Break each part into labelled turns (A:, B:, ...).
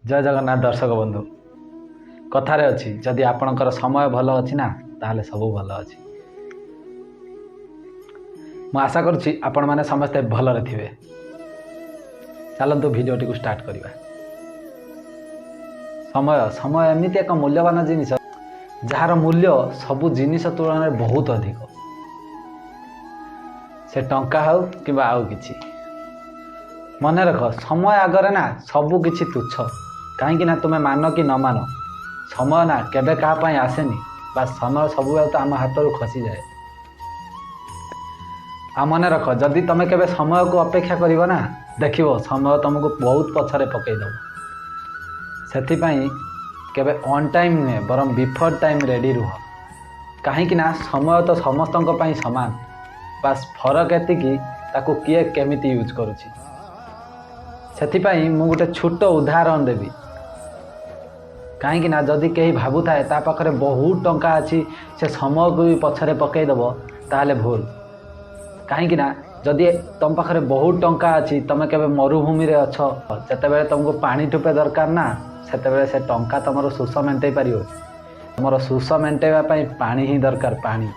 A: जय जगन्नाथ दर्शक बंधु कथार अच्छी जदि आपणकर समय भल अच्छी ना ताहले सब भल अच्छी। मु आशा करुच्ची आपण मैंने समस्ते भलरे थे। चलतु भिडियोटी को स्टार्ट करवा। समय समय एमती एक मूल्यवान जिनिस जार मूल्य सबु जिनिस तुलन में बहुत अधिक। से टंका हो कि आउ कि मन रख समय आगरे ना सबू किछि तुच्छ। कहीं ना तुम्हें मान कि न मान समय ना केबे कहाँ आसेनी। बस समय सब तो आम हाथ खसी जाए। आ मन रख जदि तुम्हें केबे समय को अपेक्षा करिवो ना देखिवो समय तुमको बहुत पछरे पकईदेव। से केबे ऑन टाइम नुहे बरम बिफोर टाइम रेडी रुह। कहीं ना समय तो समस्त समान। बस फरक एतिकी ताकू किए केमिति यूज करुछि। से मु गोटे छोट उदाहरण देवी। कहीं ना जदि कहीं भावु थाए ता पाखरे बहुत टंका अच्छी से समय को भी पछरे पकईदेव ताहले भूल। कहीं ना जदि तुम पाखरे बहुत टंका अच्छी तुम केबे मरुभूमि रे अच्छ सेतेबेले तुमको पानी ठोपे दरकार ना सेतेबेले से टंका तुमर सुष मेंटई पारियो। तुमर सुष मेंटेवा पई पानी ही दरकार पानी।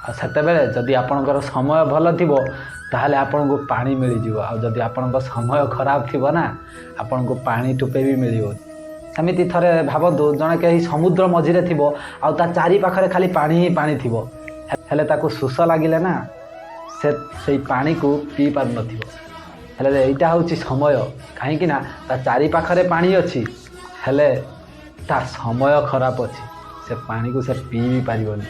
A: आ सेतेबेले जदि आपणकर समय भल थिबो ताहले आपनको पानी मिल जिवो। आ जदि आपणकर समय खराब थिबो ना आपनको पानी टोपे भी मिलियो। सेमिति थरे भावतु जने कहीं समुद्र मझिरे थिबो आ ता चारि पाखरे खाली पानी ही पानी थिबो हेले ताकू सुष लागिले ना से पानी को पी पार नथिबो। हेले एइटा होछि समय। कहीं ना ता चारि पाखरे पानी अच्छी हेले ता समय खराब अच्छी से पानी को से पी भी पारिबोनी।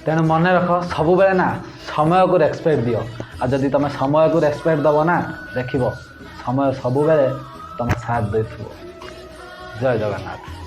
A: तेणु मन रख सब बेले ना समय को रेस्पेक्ट दियो। आ जदि तुम समय को रेस्पेक्ट दब ना देखिबो समय सब बेले तुम साथ देथुबो। जय जगन्नाथ।